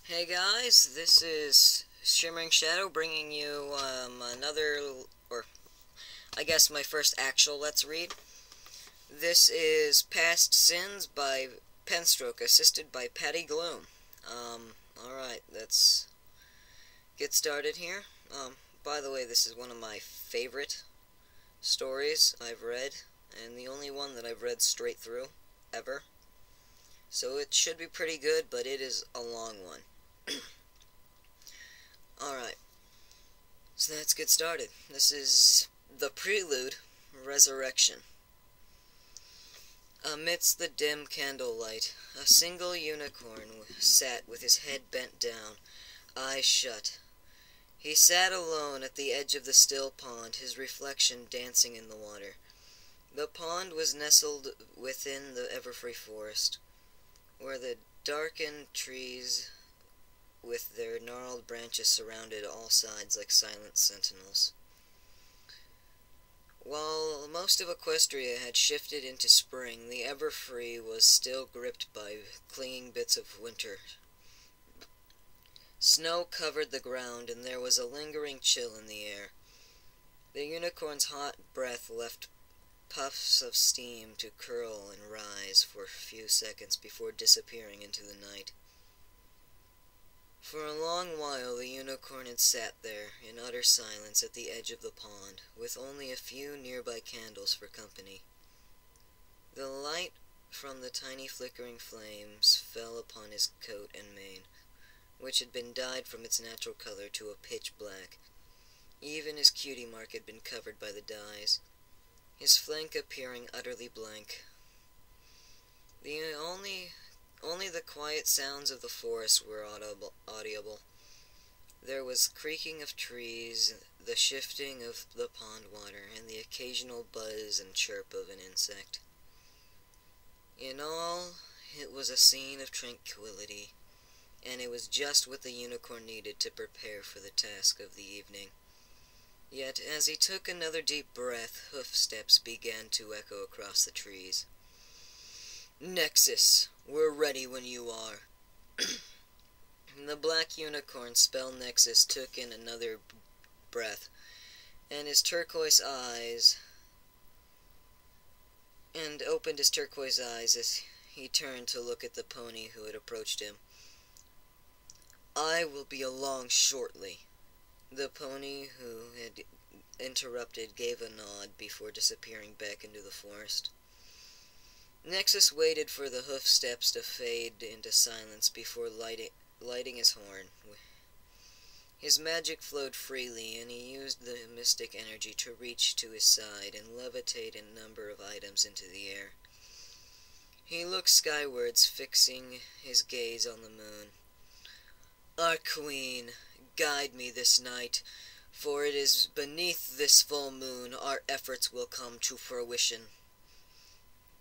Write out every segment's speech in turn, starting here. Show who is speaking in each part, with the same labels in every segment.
Speaker 1: Hey guys, this is Shimmering Shadow bringing you another, or I guess my first actual Let's Read. This is Past Sins by Penstroke, assisted by Patty Gloom. Alright, let's get started here. By the way, this is one of my favorite stories I've read, and the only one that I've read straight through, ever. So it should be pretty good, but it is a long one. Alright, so let's get started. This is the prelude, Resurrection. Amidst the dim candlelight, a single unicorn sat with his head bent down, eyes shut. He sat alone at the edge of the still pond, his reflection dancing in the water. The pond was nestled within the everfree forest, where the darkened trees with their gnarled branches surrounded all sides like silent sentinels. While most of Equestria had shifted into spring, the Everfree was still gripped by clinging bits of winter. Snow covered the ground, and there was a lingering chill in the air. The unicorn's hot breath left puffs of steam to curl and rise for a few seconds before disappearing into the night. For a long while the unicorn had sat there, in utter silence at the edge of the pond, with only a few nearby candles for company. The light from the tiny flickering flames fell upon his coat and mane, which had been dyed from its natural color to a pitch black. Even his cutie mark had been covered by the dyes, his flank appearing utterly blank. Only the quiet sounds of the forest were audible. There was creaking of trees, the shifting of the pond water, and the occasional buzz and chirp of an insect. In all, it was a scene of tranquility, and it was just what the unicorn needed to prepare for the task of the evening. Yet, as he took another deep breath, hoofsteps began to echo across the trees. "Nexus, we're ready when you are." The black unicorn spell Nexus took in another breath, and opened his turquoise eyes as he turned to look at the pony who had approached him. "I will be along shortly." The pony who had interrupted gave a nod before disappearing back into the forest. Nexus waited for the hoofsteps to fade into silence before lighting his horn. His magic flowed freely, and he used the mystic energy to reach to his side and levitate a number of items into the air. He looked skywards, fixing his gaze on the moon. "Our queen, guide me this night, for it is beneath this full moon our efforts will come to fruition."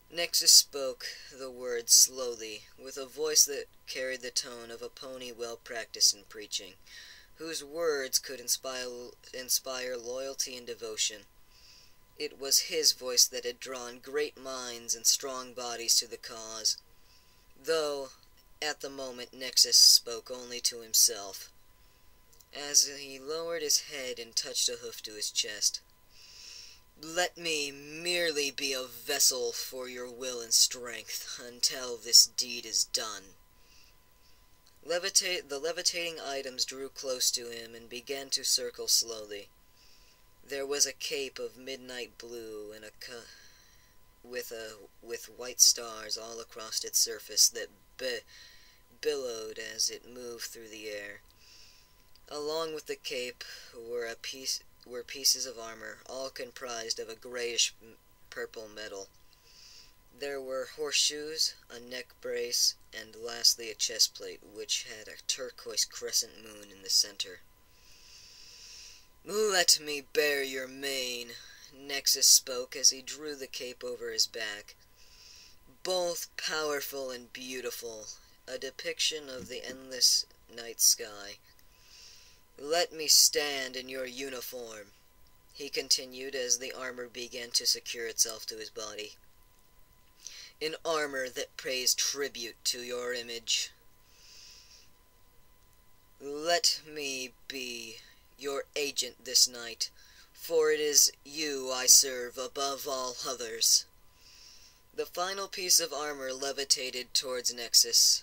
Speaker 1: Nexus spoke the words slowly, with a voice that carried the tone of a pony well practiced in preaching, whose words could inspire loyalty and devotion. It was his voice that had drawn great minds and strong bodies to the cause, though, at the moment, Nexus spoke only to himself. As he lowered his head and touched a hoof to his chest, "Let me merely be a vessel for your will and strength until this deed is done." The levitating items drew close to him and began to circle slowly. There was a cape of midnight blue and with white stars all across its surface that billowed as it moved through the air. Along with the cape were pieces of armor, all comprised of a grayish-purple metal. There were horseshoes, a neck brace, and lastly a chest plate, which had a turquoise crescent moon in the center. "Let me bear your mane," Nexus spoke as he drew the cape over his back. "Both powerful and beautiful, a depiction of the endless night sky. Let me stand in your uniform," he continued as the armor began to secure itself to his body. "An armor that pays tribute to your image." let me be your agent this night, for it is you I serve above all others." The final piece of armor levitated towards Nexus,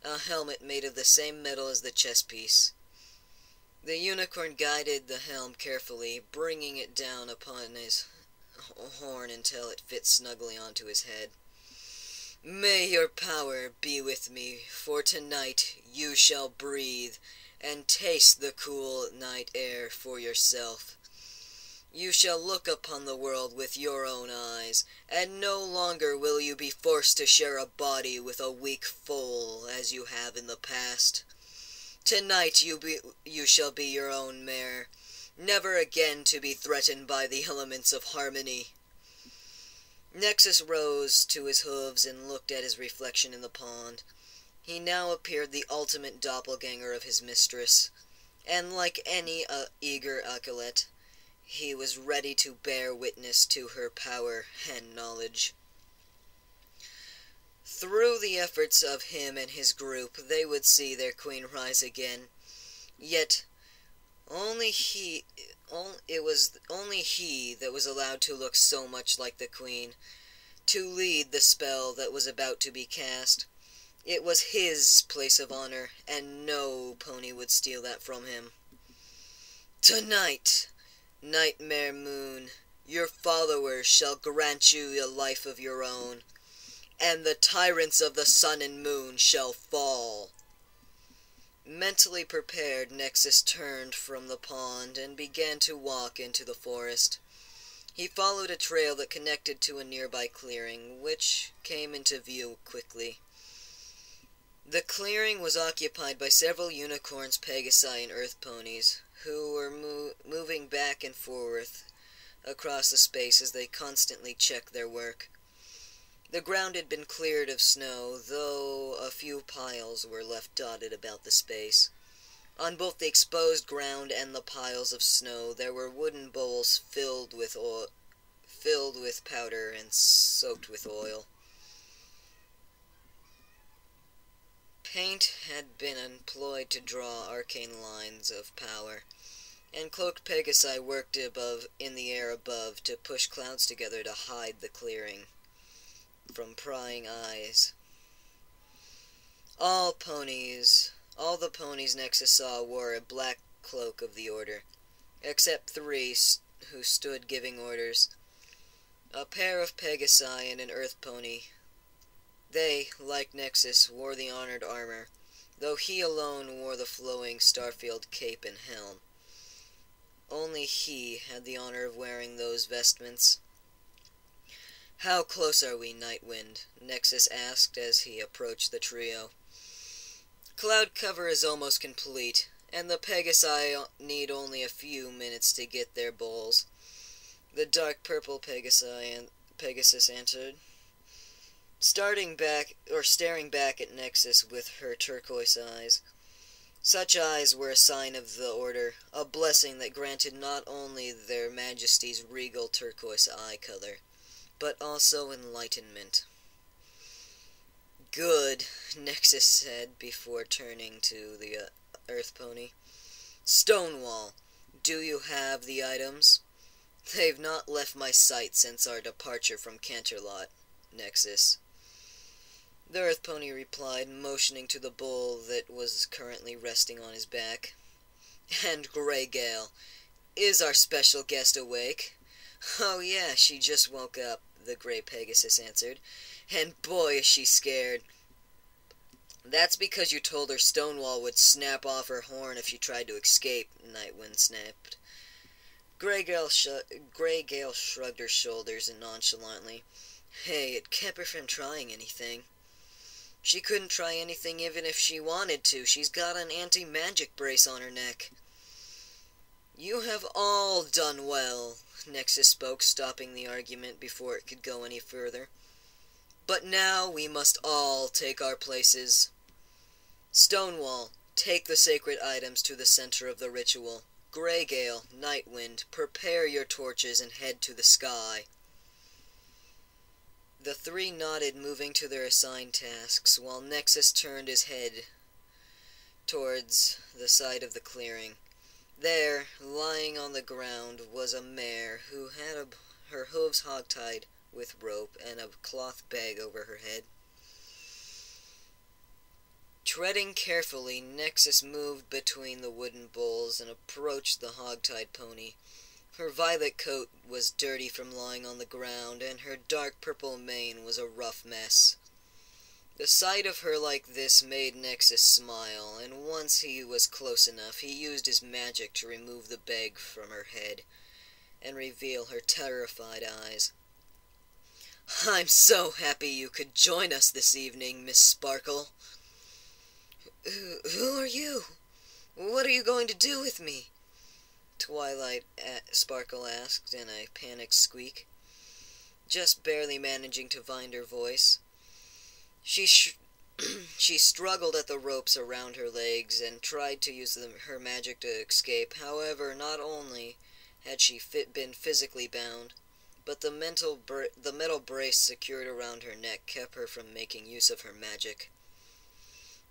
Speaker 1: a helmet made of the same metal as the chest piece. The unicorn guided the helm carefully, bringing it down upon his horn until it fit snugly onto his head. "May your power be with me, for tonight you shall breathe and taste the cool night air for yourself. You shall look upon the world with your own eyes, and no longer will you be forced to share a body with a weak foal as you have in the past. Tonight you shall be your own mare, never again to be threatened by the elements of harmony." Nexus rose to his hooves and looked at his reflection in the pond. He now appeared the ultimate doppelganger of his mistress, and like any eager acolyte, he was ready to bear witness to her power and knowledge. Through the efforts of him and his group, they would see their queen rise again. Yet, it was only he that was allowed to look so much like the queen, to lead the spell that was about to be cast. It was his place of honor, and no pony would steal that from him. "Tonight, Nightmare Moon, your followers shall grant you a life of your own, and the tyrants of the sun and moon shall fall." Mentally prepared, Nexus turned from the pond and began to walk into the forest. He followed a trail that connected to a nearby clearing, which came into view quickly. The clearing was occupied by several unicorns, Pegasi, and earth ponies, who were moving back and forth across the space as they constantly checked their work. The ground had been cleared of snow, though a few piles were left dotted about the space. On both the exposed ground and the piles of snow, there were wooden bowls filled with powder and soaked with oil. Paint had been employed to draw arcane lines of power, and cloaked Pegasi worked in the air above to push clouds together to hide the clearing from prying eyes. All the ponies Nexus saw wore a black cloak of the order, except 3 who stood giving orders. A pair of Pegasi and an earth pony. They, like Nexus, wore the honored armor, though he alone wore the flowing Starfield cape and helm. Only he had the honor of wearing those vestments. "How close are we, Nightwind?" Nexus asked as he approached the trio. "Cloud cover is almost complete, and the Pegasi need only a few minutes to get their bowls," the dark purple Pegasus answered, staring back at Nexus with her turquoise eyes. Such eyes were a sign of the Order, a blessing that granted not only their Majesty's regal turquoise eye color, but also enlightenment. "Good," Nexus said before turning to the earth pony. "Stonewall, do you have the items?" "They've not left my sight since our departure from Canterlot, Nexus," the earth pony replied, motioning to the bull that was currently resting on his back. "And Greygale, is our special guest awake?" "Oh yeah, she just woke up," the gray Pegasus answered, "and boy is she scared." "That's because you told her Stonewall would snap off her horn if she tried to escape," Nightwind snapped. Greygale shrugged her shoulders nonchalantly. "Hey, it kept her from trying anything." "She couldn't try anything even if she wanted to. She's got an anti-magic brace on her neck." "You have all done well," Nexus spoke, stopping the argument before it could go any further. "But now we must all take our places. Stonewall, take the sacred items to the center of the ritual. Greygale, Nightwind, prepare your torches and head to the sky." The 3 nodded, moving to their assigned tasks, while Nexus turned his head towards the side of the clearing. There, lying on the ground, was a mare who had her hooves hogtied with rope and a cloth bag over her head. Treading carefully, Nexus moved between the wooden bowls and approached the hog-tied pony. Her violet coat was dirty from lying on the ground, and her dark purple mane was a rough mess. The sight of her like this made Nexus smile, and once he was close enough, he used his magic to remove the bag from her head and reveal her terrified eyes. "I'm so happy you could join us this evening, Miss Sparkle." Who are you? What are you going to do with me?" Twilight Sparkle asked in a panicked squeak, just barely managing to find her voice. She struggled at the ropes around her legs and tried to use her magic to escape. However, not only had she been physically bound, but the metal brace secured around her neck kept her from making use of her magic.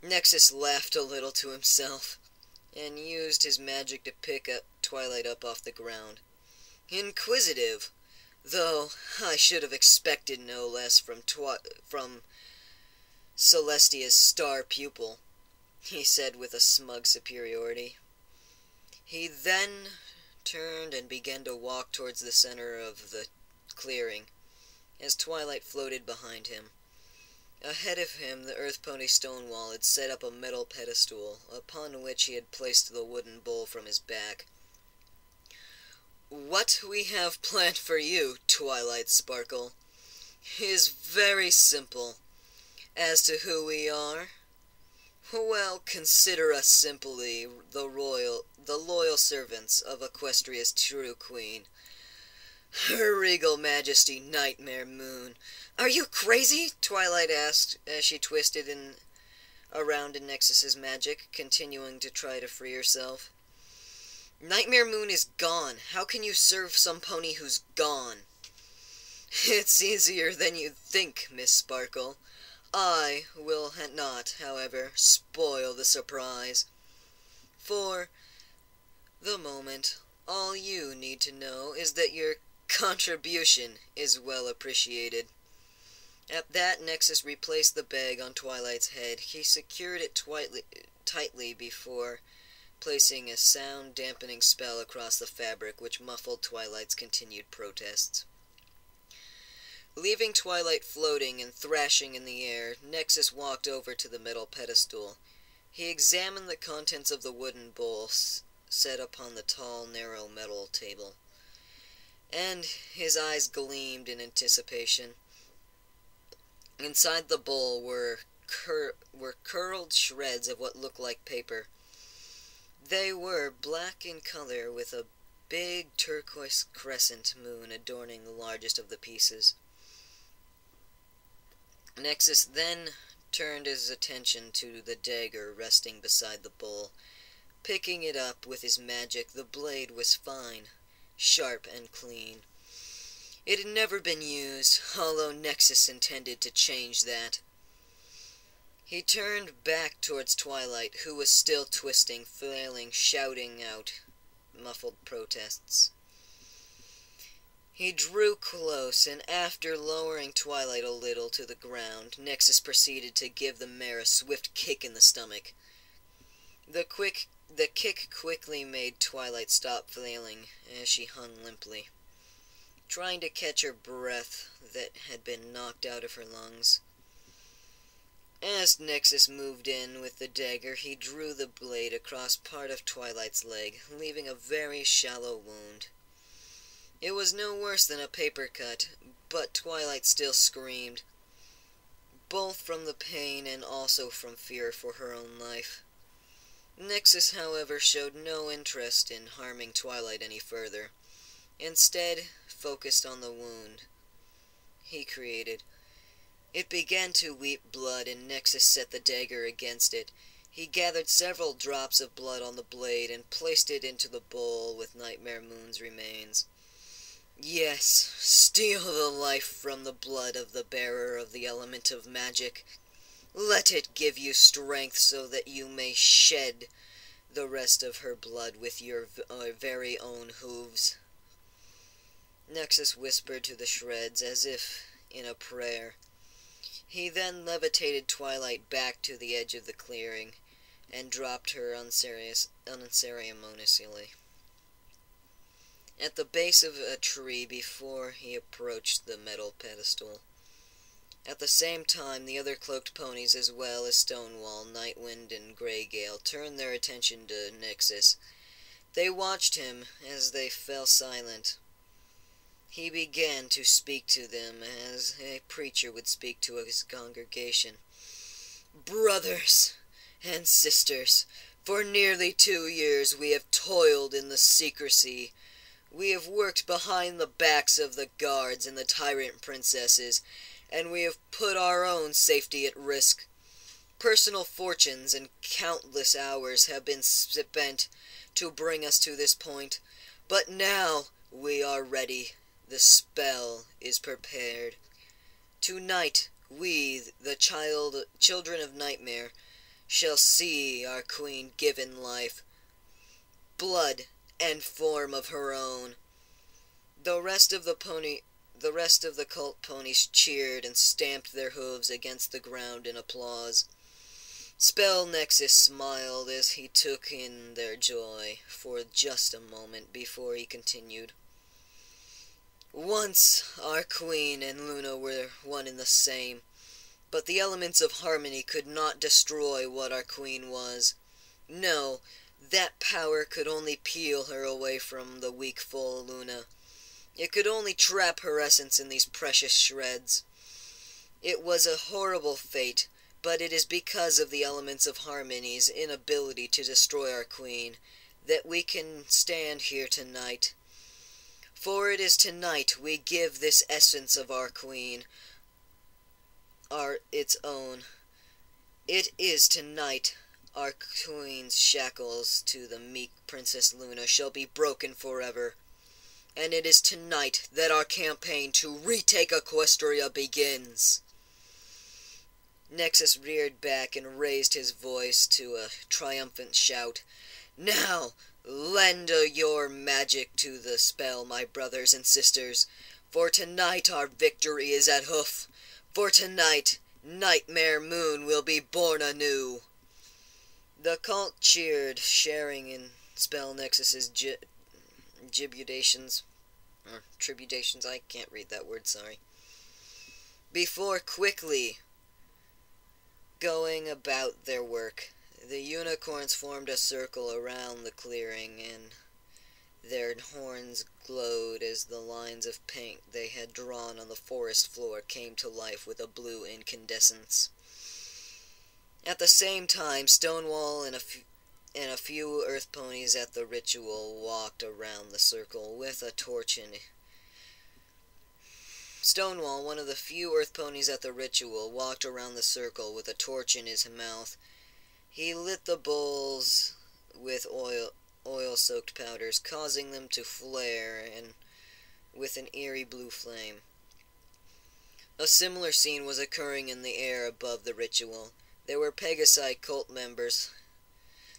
Speaker 1: Nexus laughed a little to himself and used his magic to pick Twilight up off the ground. Inquisitive, though I should have expected no less from Celestia's star pupil, he said with a smug superiority. He then turned and began to walk towards the center of the clearing, as Twilight floated behind him. Ahead of him, the Earth Pony Stonewall had set up a metal pedestal, upon which he had placed the wooden bowl from his back. "What we have planned for you, Twilight Sparkle, is very simple. As to who we are, well, consider us simply the loyal servants of Equestria's true queen, Her Regal Majesty Nightmare Moon." "Are you crazy?" Twilight asked as she twisted around in Nexus's magic, continuing to try to free herself. "Nightmare Moon is gone. How can you serve some pony who's gone?" "It's easier than you'd think, Miss Sparkle. I will not, however, spoil the surprise. For the moment, all you need to know is that your contribution is well appreciated." At that, Nexus replaced the bag on Twilight's head. He secured it tightly before placing a sound-dampening spell across the fabric, which muffled Twilight's continued protests. Leaving Twilight floating and thrashing in the air, Nexus walked over to the metal pedestal. He examined the contents of the wooden bowl set upon the tall, narrow metal table, and his eyes gleamed in anticipation. Inside the bowl were curled shreds of what looked like paper. They were black in color, with a big turquoise crescent moon adorning the largest of the pieces. Nexus then turned his attention to the dagger resting beside the bowl. Picking it up with his magic, the blade was fine, sharp, and clean. It had never been used, although Nexus intended to change that. He turned back towards Twilight, who was still twisting, flailing, shouting out muffled protests. He drew close, and after lowering Twilight a little to the ground, Nexus proceeded to give the mare a swift kick in the stomach. The kick quickly made Twilight stop flailing as she hung limply, trying to catch her breath that had been knocked out of her lungs. As Nexus moved in with the dagger, he drew the blade across part of Twilight's leg, leaving a very shallow wound. It was no worse than a paper cut, but Twilight still screamed, both from the pain and also from fear for her own life. Nexus, however, showed no interest in harming Twilight any further. Instead, focused on the wound he created. It began to weep blood, and Nexus set the dagger against it. He gathered several drops of blood on the blade and placed it into the bowl with Nightmare Moon's remains. Yes, steal the life from the blood of the bearer of the element of magic. Let it give you strength so that you may shed the rest of her blood with your very own hooves." Nexus whispered to the shreds as if in a prayer. He then levitated Twilight back to the edge of the clearing and dropped her unceremoniously at the base of a tree before he approached the metal pedestal. At the same time, the other cloaked ponies, as well as Stonewall, Nightwind, and Greygale, turned their attention to Nexus. They watched him as they fell silent. He began to speak to them as a preacher would speak to his congregation. "Brothers and sisters, for nearly 2 years we have toiled in the secrecy. We have worked behind the backs of the guards and the tyrant princesses, and we have put our own safety at risk. Personal fortunes and countless hours have been spent to bring us to this point, but now we are ready. The spell is prepared. Tonight we, the children of Nightmare, shall see our queen given life, blood and form of her own." The rest of the cult ponies cheered and stamped their hooves against the ground in applause. Spell Nexus smiled as he took in their joy for just a moment before he continued. "Once our queen and Luna were one and the same, but the elements of harmony could not destroy what our queen was. No, that power could only peel her away from the weak full Luna. It could only trap her essence in these precious shreds. It was a horrible fate, but it is because of the elements of harmony's inability to destroy our queen that we can stand here tonight. For it is tonight we give this essence of our queen its own. It is tonight our queen's shackles to the meek Princess Luna shall be broken forever. And it is tonight that our campaign to retake Equestria begins." Nexus reared back and raised his voice to a triumphant shout. "Now, lend your magic to the spell, my brothers and sisters, for tonight our victory is at hoof. For tonight, Nightmare Moon will be born anew." The cult cheered, sharing in Spell Nexus's tribulations, I can't read that word, sorry. Before quickly going about their work, the unicorns formed a circle around the clearing, and their horns glowed as the lines of paint they had drawn on the forest floor came to life with a blue incandescence. At the same time, Stonewall and a few earth ponies at the ritual walked around the circle with a torch in Stonewall, one of the few earth ponies at the ritual, walked around the circle with a torch in his mouth. He lit the bowls with oil-soaked powders, causing them to flare and with an eerie blue flame. A similar scene was occurring in the air above the ritual. There were P.S I cult members.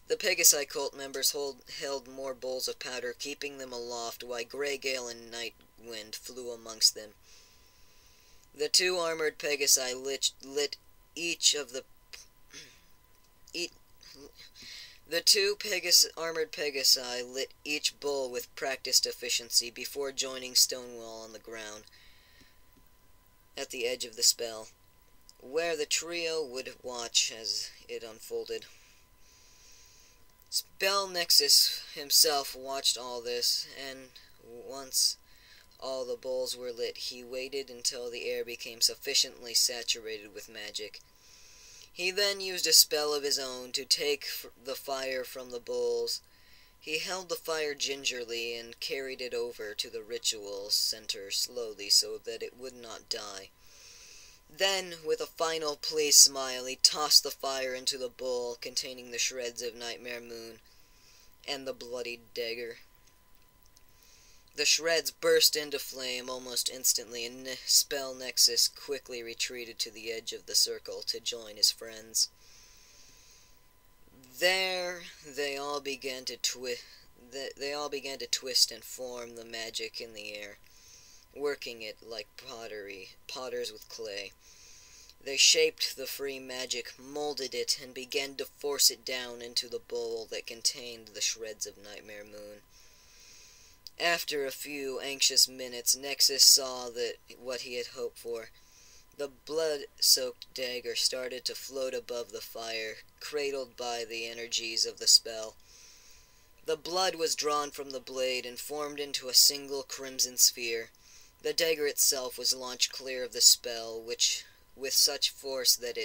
Speaker 1: The P.S I cult members held more bowls of powder, keeping them aloft, while Greygale and Nightwind flew amongst them. The two armored P.S I lit each of the two armored P.S I lit each bowl with practiced efficiency before joining Stonewall on the ground at the edge of the spell, where the trio would watch as it unfolded. Spell Nexus himself watched all this, and once all the bowls were lit, he waited until the air became sufficiently saturated with magic. He then used a spell of his own to take the fire from the bowls. He held the fire gingerly and carried it over to the ritual center slowly so that it would not die. Then, with a final pleased smile, he tossed the fire into the bowl containing the shreds of Nightmare Moon and the bloodied dagger. The shreds burst into flame almost instantly, and Spell Nexus quickly retreated to the edge of the circle to join his friends. There, they all began to twist and form the magic in the air, working it like potters with clay. They shaped the free magic, molded it, and began to force it down into the bowl that contained the shreds of Nightmare Moon. After a few anxious minutes, Nexus saw what he had hoped for. The blood-soaked dagger started to float above the fire, cradled by the energies of the spell. The blood was drawn from the blade and formed into a single crimson sphere. The dagger itself was launched clear of the spell, which, with such force that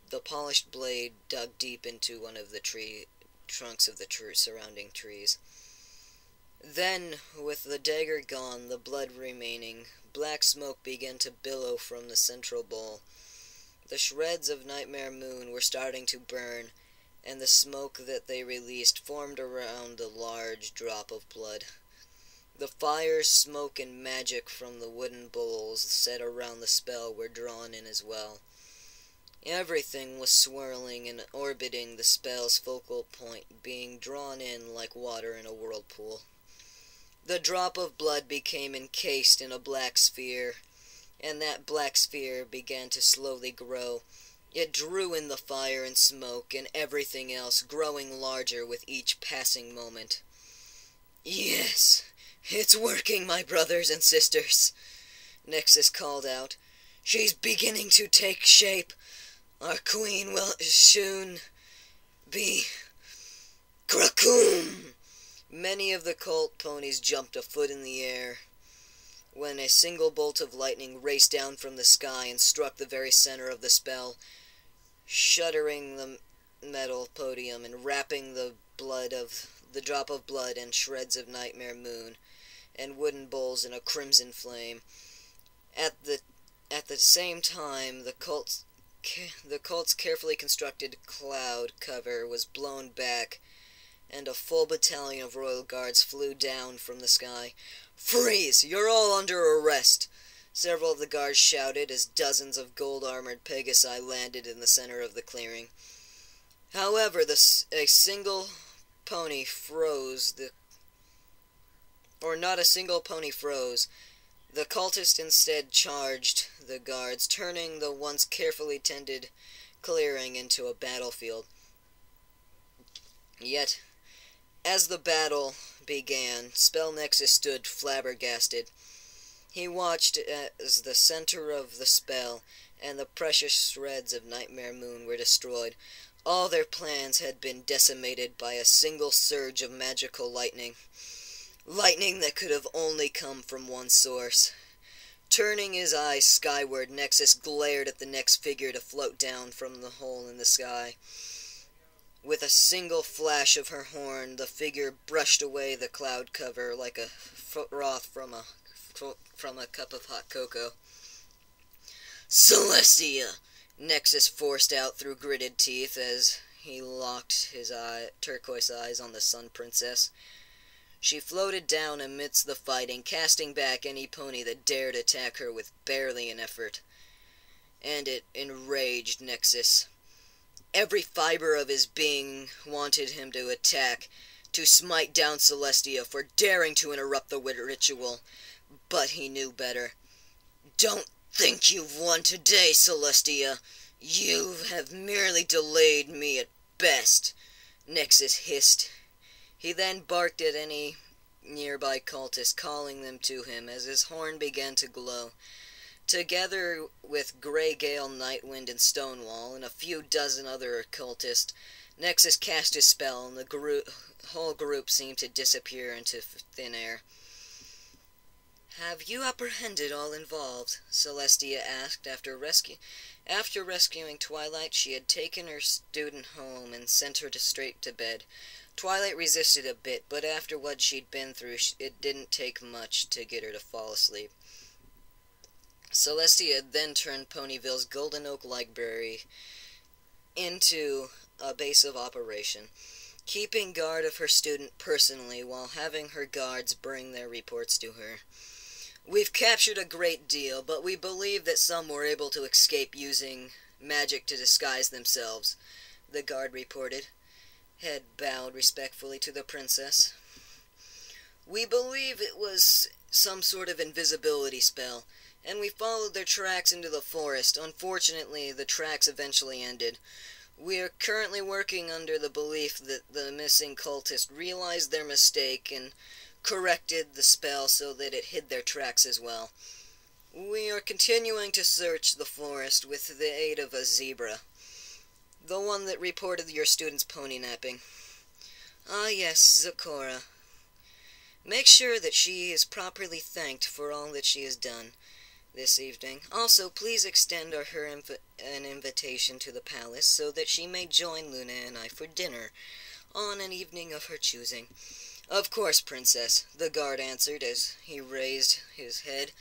Speaker 1: the polished blade dug deep into one of the trunks of the surrounding trees. Then, with the dagger gone, the blood remaining, black smoke began to billow from the central bowl. The shreds of Nightmare Moon were starting to burn, and the smoke that they released formed around the large drop of blood. The fire, smoke, and magic from the wooden bowls set around the spell were drawn in as well. Everything was swirling and orbiting the spell's focal point, being drawn in like water in a whirlpool. The drop of blood became encased in a black sphere, and that black sphere began to slowly grow. It drew in the fire and smoke and everything else, growing larger with each passing moment. "Yes, it's working, my brothers and sisters," Nexus called out. "She's beginning to take shape. Our queen will soon be Krakoom." Many of the cult ponies jumped a foot in the air when a single bolt of lightning raced down from the sky and struck the very center of the spell, shuddering the metal podium and wrapping the drop of blood and shreds of Nightmare Moon and wooden bowls in a crimson flame. At the same time, the cult's carefully constructed cloud cover was blown back, and a full battalion of royal guards flew down from the sky. "Freeze! You're all under arrest!" Several of the guards shouted as dozens of gold-armored PSI landed in the center of the clearing. However, a single pony froze. Not a single pony froze. The cultists instead charged the guards, turning the once carefully tended clearing into a battlefield. Yet, as the battle began, Spell Nexus stood flabbergasted. He watched as the center of the spell and the precious shreds of Nightmare Moon were destroyed. All their plans had been decimated by a single surge of magical lightning. Lightning that could have only come from one source. Turning his eyes skyward, Nexus glared at the next figure to float down from the hole in the sky. With a single flash of her horn, the figure brushed away the cloud cover like a froth from a cup of hot cocoa. "Celestia!" Nexus forced out through gritted teeth as he locked his turquoise eyes on the Sun Princess. She floated down amidst the fighting, casting back any pony that dared attack her with barely an effort. And it enraged Nexus. Every fiber of his being wanted him to attack, to smite down Celestia for daring to interrupt the ritual. But he knew better. "Don't think you've won today, Celestia. You have merely delayed me at best," Nexus hissed. He then barked at any nearby cultist, calling them to him as his horn began to glow. Together with Grey Gale, Nightwind, and Stonewall, and a few dozen other occultists, Nexus cast his spell, and the whole group seemed to disappear into thin air. "Have you apprehended all involved?" Celestia asked after rescuing Twilight. She had taken her student home and sent her straight to bed. Twilight resisted a bit, but after what she'd been through, it didn't take much to get her to fall asleep. Celestia then turned Ponyville's Golden Oak Library into a base of operation. keeping guard of her student personally while having her guards bring their reports to her. We've captured a great deal, but we believe that some were able to escape using magic to disguise themselves, the guard reported. Head bowed respectfully to the princess. We believe it was some sort of invisibility spell, and we followed their tracks into the forest. Unfortunately, the tracks eventually ended. We are currently working under the belief that the missing cultist realized their mistake and corrected the spell so that it hid their tracks as well. We are continuing to search the forest with the aid of a zebra, the one that reported your student's pony napping. Ah yes, Zecora. Make sure that she is properly thanked for all that she has done this evening. Also, please extend her an invitation to the palace so that she may join Luna and I for dinner on an evening of her choosing. Of course, Princess, the guard answered as he raised his head.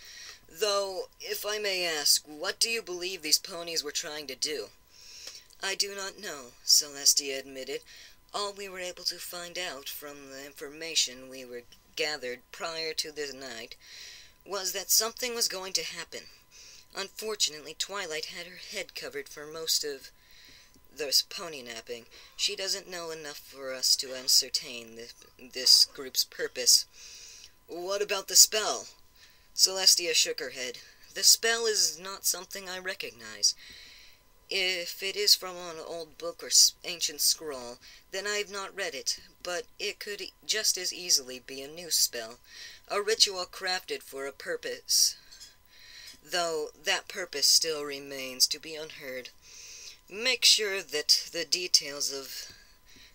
Speaker 1: Though, if I may ask, what do you believe these ponies were trying to do? I do not know, Celestia admitted. All we were able to find out from the information we were gathered prior to the night was that something was going to happen. Unfortunately, Twilight had her head covered for most of this pony napping. She doesn't know enough for us to ascertain this group's purpose. What about the spell? Celestia shook her head. The spell is not something I recognize. If it is from an old book or ancient scroll, then I have not read it, but it could just as easily be a new spell, a ritual crafted for a purpose, though that purpose still remains to be unheard. Make sure that the details of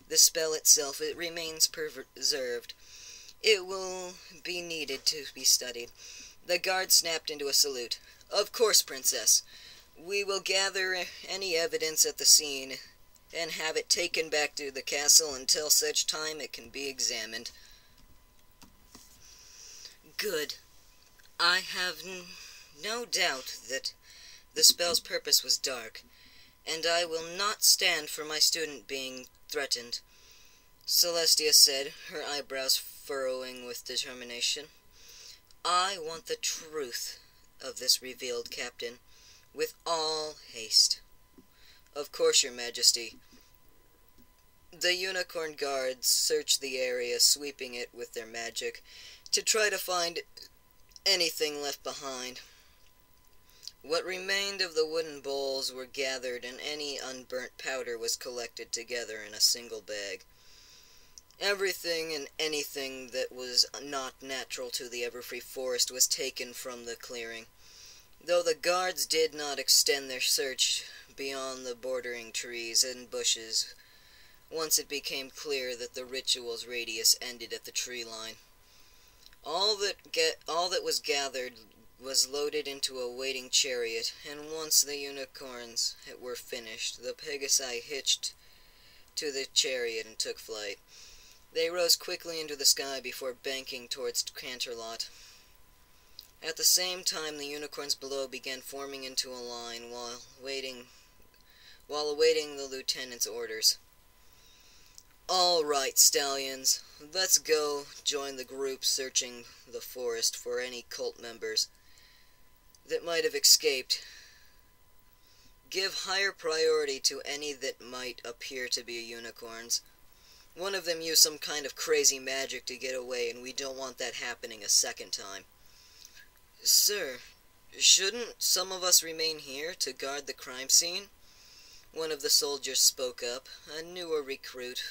Speaker 1: the spell itself remains preserved. It will be needed to be studied. The guard snapped into a salute. Of course, Princess. We will gather any evidence at the scene and have it taken back to the castle until such time it can be examined. Good. I have no doubt that the spell's purpose was dark, and I will not stand for my student being threatened, Celestia said, her eyebrows furrowing with determination. I want the truth of this revealed, Captain, with all haste. Of course, Your Majesty. The unicorn guards searched the area, sweeping it with their magic, to try to find anything left behind. What remained of the wooden bowls were gathered, and any unburnt powder was collected together in a single bag. Everything and anything that was not natural to the Everfree Forest was taken from the clearing, though the guards did not extend their search beyond the bordering trees and bushes once it became clear that the ritual's radius ended at the tree line. All that was gathered was loaded into a waiting chariot, and once the unicorns were finished, the P.S I hitched to the chariot and took flight. They rose quickly into the sky before banking towards Canterlot. At the same time, the unicorns below began forming into a line while awaiting the lieutenant's orders. All right, stallions, let's go join the group searching the forest for any cult members that might have escaped. Give higher priority to any that might appear to be unicorns. One of them used some kind of crazy magic to get away, and we don't want that happening a second time. Sir, shouldn't some of us remain here to guard the crime scene? One of the soldiers spoke up, a newer recruit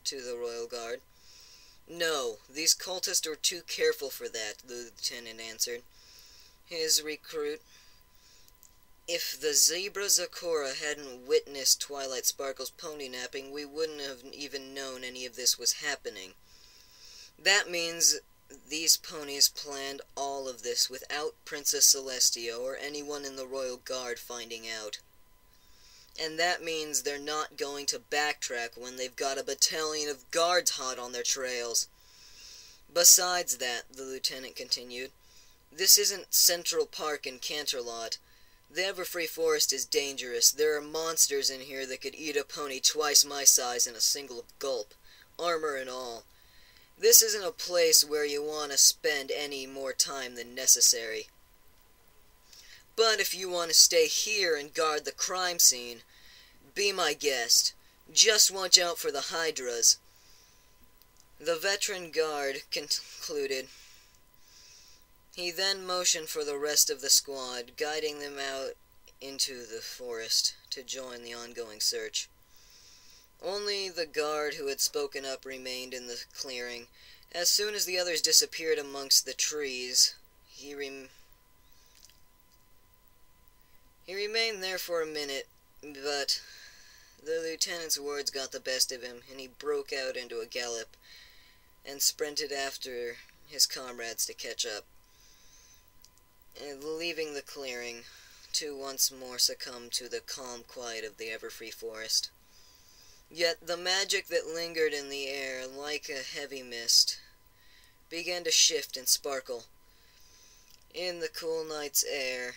Speaker 1: to the Royal Guard. No, these cultists are too careful for that, the lieutenant answered. His recruit. If the zebra Zecora hadn't witnessed Twilight Sparkle's pony napping, we wouldn't have even known any of this was happening. That means these ponies planned all of this without Princess Celestia or anyone in the Royal Guard finding out. And that means they're not going to backtrack when they've got a battalion of guards hot on their trails. Besides that, the lieutenant continued, this isn't Central Park in Canterlot. The Everfree Forest is dangerous. There are monsters in here that could eat a pony twice my size in a single gulp, armor and all. This isn't a place where you want to spend any more time than necessary. But if you want to stay here and guard the crime scene, be my guest. Just watch out for the hydras. The veteran guard concluded. He then motioned for the rest of the squad, guiding them out into the forest to join the ongoing search. Only the guard who had spoken up remained in the clearing. As soon as the others disappeared amongst the trees, he remained there for a minute, but the lieutenant's words got the best of him, and he broke out into a gallop and sprinted after his comrades to catch up, and leaving the clearing to once more succumb to the calm quiet of the Everfree Forest. Yet the magic that lingered in the air like a heavy mist began to shift and sparkle in the cool night's air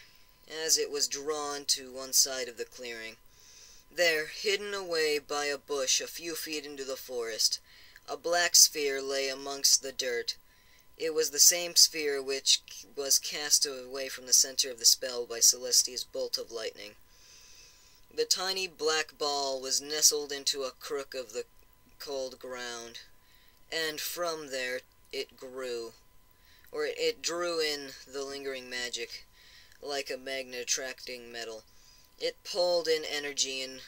Speaker 1: as it was drawn to one side of the clearing. There, hidden away by a bush a few feet into the forest, a black sphere lay amongst the dirt. It was the same sphere which was cast away from the center of the spell by Celestia's bolt of lightning. The tiny black ball was nestled into a crook of the cold ground, and from there it grew, or it drew in the lingering magic like a magnet attracting metal. It pulled in energy, and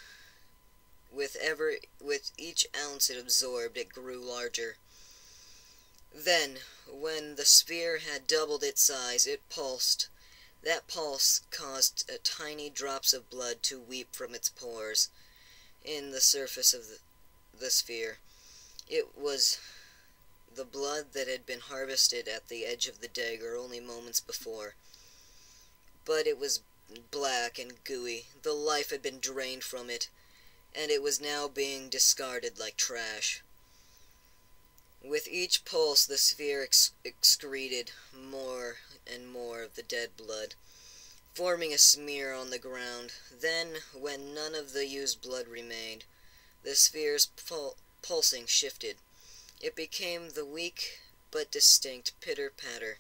Speaker 1: with each ounce it absorbed, it grew larger. Then, when the sphere had doubled its size, it pulsed. That pulse caused tiny drops of blood to weep from its pores in the surface of the sphere. It was the blood that had been harvested at the edge of the dagger only moments before. But it was black and gooey. The life had been drained from it, and it was now being discarded like trash. With each pulse, the sphere excreted more and more of the dead blood, forming a smear on the ground. Then, when none of the used blood remained, the sphere's pulsing shifted. It became the weak but distinct pitter-patter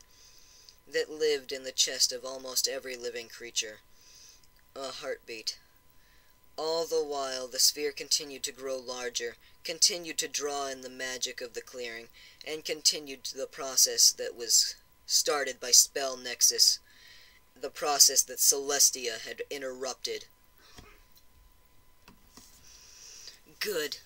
Speaker 1: that lived in the chest of almost every living creature. A heartbeat. All the while, the sphere continued to grow larger, continued to draw in the magic of the clearing, and continued the process that was started by Spell Nexus, the process that Celestia had interrupted. Good.